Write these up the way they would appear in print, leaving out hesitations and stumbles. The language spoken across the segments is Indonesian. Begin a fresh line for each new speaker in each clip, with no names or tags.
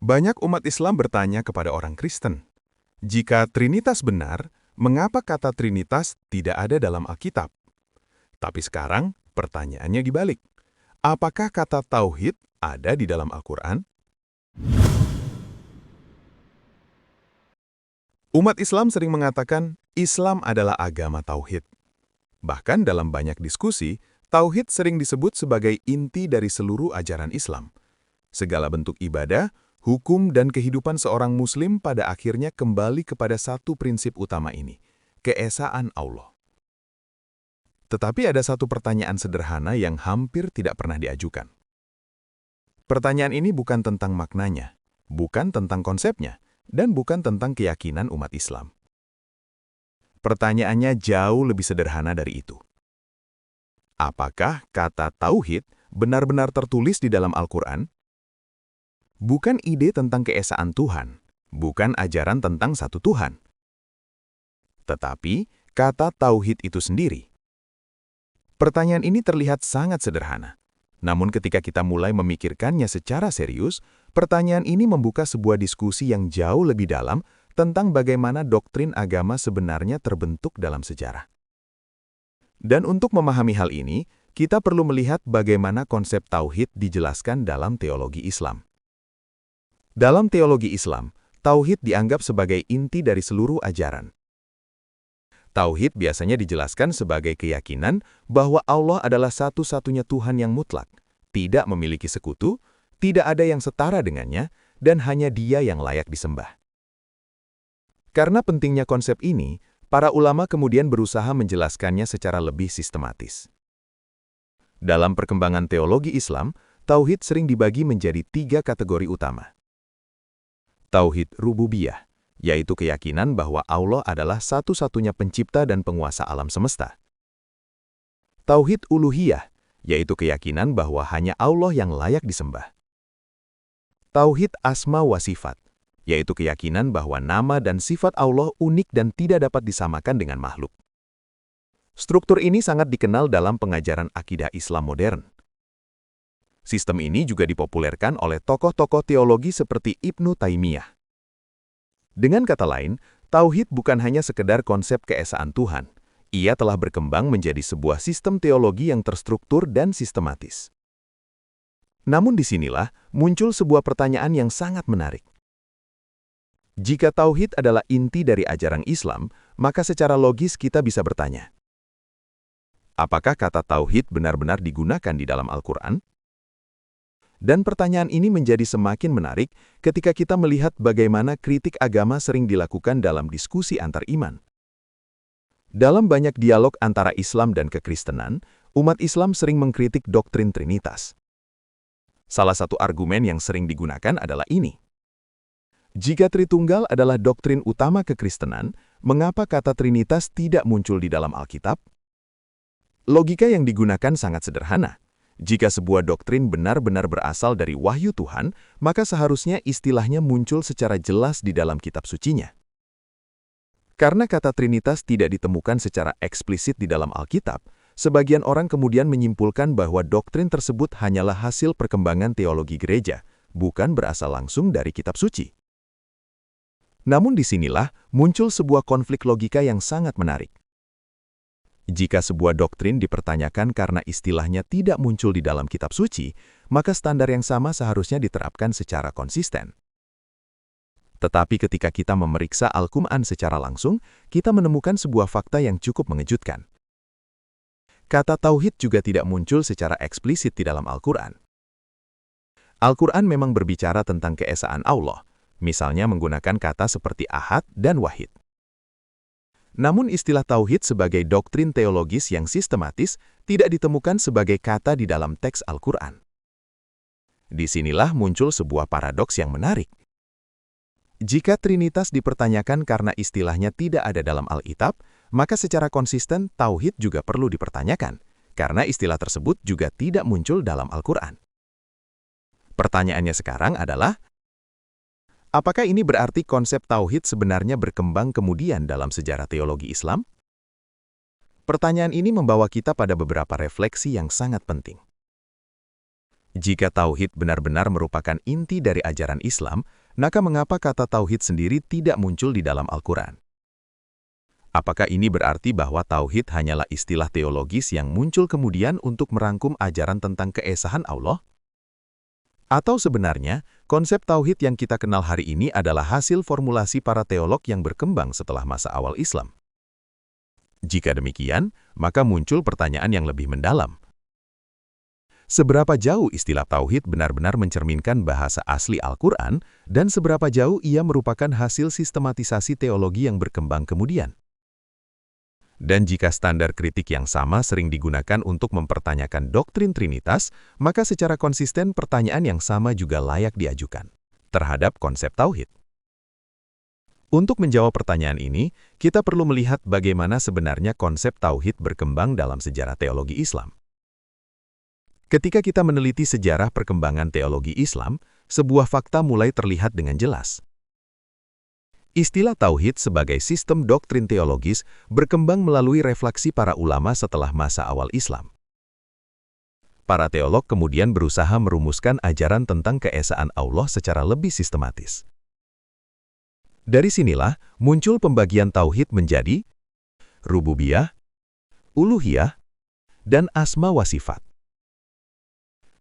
Banyak umat Islam bertanya kepada orang Kristen, jika Trinitas benar, mengapa kata Trinitas tidak ada dalam Alkitab? Tapi sekarang, pertanyaannya dibalik. Apakah kata Tauhid ada di dalam Al-Quran? Umat Islam sering mengatakan, Islam adalah agama Tauhid. Bahkan dalam banyak diskusi, Tauhid sering disebut sebagai inti dari seluruh ajaran Islam. Segala bentuk ibadah, hukum, dan kehidupan seorang Muslim pada akhirnya kembali kepada satu prinsip utama ini, keesaan Allah. Tetapi ada satu pertanyaan sederhana yang hampir tidak pernah diajukan. Pertanyaan ini bukan tentang maknanya, bukan tentang konsepnya, dan bukan tentang keyakinan umat Islam. Pertanyaannya jauh lebih sederhana dari itu. Apakah kata Tauhid benar-benar tertulis di dalam Al-Quran? Bukan ide tentang keesaan Tuhan, bukan ajaran tentang satu Tuhan. Tetapi, kata Tauhid itu sendiri. Pertanyaan ini terlihat sangat sederhana. Namun ketika kita mulai memikirkannya secara serius, pertanyaan ini membuka sebuah diskusi yang jauh lebih dalam tentang bagaimana doktrin agama sebenarnya terbentuk dalam sejarah. Dan untuk memahami hal ini, kita perlu melihat bagaimana konsep Tauhid dijelaskan dalam teologi Islam. Dalam teologi Islam, Tauhid dianggap sebagai inti dari seluruh ajaran. Tauhid biasanya dijelaskan sebagai keyakinan bahwa Allah adalah satu-satunya Tuhan yang mutlak, tidak memiliki sekutu, tidak ada yang setara dengannya, dan hanya Dia yang layak disembah. Karena pentingnya konsep ini, para ulama kemudian berusaha menjelaskannya secara lebih sistematis. Dalam perkembangan teologi Islam, Tauhid sering dibagi menjadi 3 kategori utama. Tauhid rububiyah, yaitu keyakinan bahwa Allah adalah satu-satunya pencipta dan penguasa alam semesta. Tauhid uluhiyah, yaitu keyakinan bahwa hanya Allah yang layak disembah. Tauhid asma wa sifat, yaitu keyakinan bahwa nama dan sifat Allah unik dan tidak dapat disamakan dengan makhluk. Struktur ini sangat dikenal dalam pengajaran akidah Islam modern. Sistem ini juga dipopulerkan oleh tokoh-tokoh teologi seperti Ibnu Taimiyah. Dengan kata lain, Tauhid bukan hanya sekedar konsep keesaan Tuhan. Ia telah berkembang menjadi sebuah sistem teologi yang terstruktur dan sistematis. Namun disinilah muncul sebuah pertanyaan yang sangat menarik. Jika Tauhid adalah inti dari ajaran Islam, maka secara logis kita bisa bertanya, apakah kata Tauhid benar-benar digunakan di dalam Al-Quran? Dan pertanyaan ini menjadi semakin menarik ketika kita melihat bagaimana kritik agama sering dilakukan dalam diskusi antar iman. Dalam banyak dialog antara Islam dan kekristenan, umat Islam sering mengkritik doktrin Trinitas. Salah satu argumen yang sering digunakan adalah ini. Jika Tritunggal adalah doktrin utama kekristenan, mengapa kata Trinitas tidak muncul di dalam Alkitab? Logika yang digunakan sangat sederhana. Jika sebuah doktrin benar-benar berasal dari wahyu Tuhan, maka seharusnya istilahnya muncul secara jelas di dalam kitab sucinya. Karena kata Trinitas tidak ditemukan secara eksplisit di dalam Alkitab, sebagian orang kemudian menyimpulkan bahwa doktrin tersebut hanyalah hasil perkembangan teologi gereja, bukan berasal langsung dari kitab suci. Namun disinilah muncul sebuah konflik logika yang sangat menarik. Jika sebuah doktrin dipertanyakan karena istilahnya tidak muncul di dalam kitab suci, maka standar yang sama seharusnya diterapkan secara konsisten. Tetapi ketika kita memeriksa Al-Quran secara langsung, kita menemukan sebuah fakta yang cukup mengejutkan. Kata Tauhid juga tidak muncul secara eksplisit di dalam Al-Quran. Al-Quran memang berbicara tentang keesaan Allah, misalnya menggunakan kata seperti Ahad dan Wahid. Namun istilah Tauhid sebagai doktrin teologis yang sistematis tidak ditemukan sebagai kata di dalam teks Al-Quran. Disinilah muncul sebuah paradoks yang menarik. Jika Trinitas dipertanyakan karena istilahnya tidak ada dalam Alkitab, maka secara konsisten Tauhid juga perlu dipertanyakan, karena istilah tersebut juga tidak muncul dalam Al-Quran. Pertanyaannya sekarang adalah, apakah ini berarti konsep Tauhid sebenarnya berkembang kemudian dalam sejarah teologi Islam? Pertanyaan ini membawa kita pada beberapa refleksi yang sangat penting. Jika tauhid benar-benar merupakan inti dari ajaran Islam, maka mengapa kata tauhid sendiri tidak muncul di dalam Al-Quran? Apakah ini berarti bahwa tauhid hanyalah istilah teologis yang muncul kemudian untuk merangkum ajaran tentang keesahan Allah? Atau sebenarnya, konsep tauhid yang kita kenal hari ini adalah hasil formulasi para teolog yang berkembang setelah masa awal Islam? Jika demikian, maka muncul pertanyaan yang lebih mendalam. Seberapa jauh istilah tauhid benar-benar mencerminkan bahasa asli Al-Quran, dan seberapa jauh ia merupakan hasil sistematisasi teologi yang berkembang kemudian? Dan jika standar kritik yang sama sering digunakan untuk mempertanyakan doktrin Trinitas, maka secara konsisten pertanyaan yang sama juga layak diajukan terhadap konsep tauhid. Untuk menjawab pertanyaan ini, kita perlu melihat bagaimana sebenarnya konsep tauhid berkembang dalam sejarah teologi Islam. Ketika kita meneliti sejarah perkembangan teologi Islam, sebuah fakta mulai terlihat dengan jelas. Istilah tauhid sebagai sistem doktrin teologis berkembang melalui refleksi para ulama setelah masa awal Islam. Para teolog kemudian berusaha merumuskan ajaran tentang keesaan Allah secara lebih sistematis. Dari sinilah muncul pembagian tauhid menjadi rububiyah, uluhiyah, dan asma wa sifat.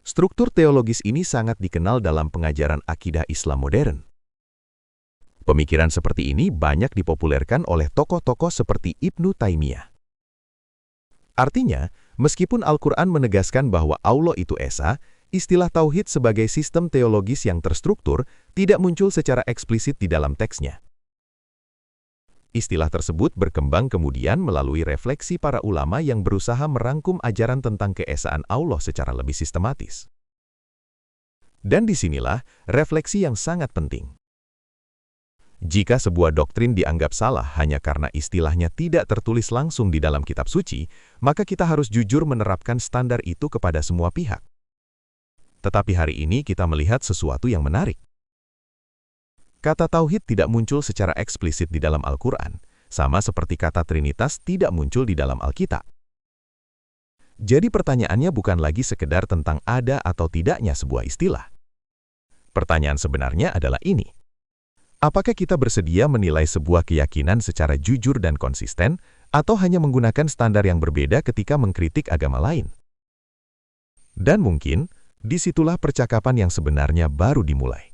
Struktur teologis ini sangat dikenal dalam pengajaran akidah Islam modern. Pemikiran seperti ini banyak dipopulerkan oleh tokoh-tokoh seperti Ibnu Taimiyah. Artinya, meskipun Al-Quran menegaskan bahwa Allah itu Esa, istilah tauhid sebagai sistem teologis yang terstruktur tidak muncul secara eksplisit di dalam teksnya. Istilah tersebut berkembang kemudian melalui refleksi para ulama yang berusaha merangkum ajaran tentang keesaan Allah secara lebih sistematis. Dan disinilah refleksi yang sangat penting. Jika sebuah doktrin dianggap salah hanya karena istilahnya tidak tertulis langsung di dalam kitab suci, maka kita harus jujur menerapkan standar itu kepada semua pihak. Tetapi hari ini kita melihat sesuatu yang menarik. Kata tauhid tidak muncul secara eksplisit di dalam Al-Quran, sama seperti kata Trinitas tidak muncul di dalam Alkitab. Jadi pertanyaannya bukan lagi sekedar tentang ada atau tidaknya sebuah istilah. Pertanyaan sebenarnya adalah ini. Apakah kita bersedia menilai sebuah keyakinan secara jujur dan konsisten, atau hanya menggunakan standar yang berbeda ketika mengkritik agama lain? Dan mungkin, disitulah percakapan yang sebenarnya baru dimulai.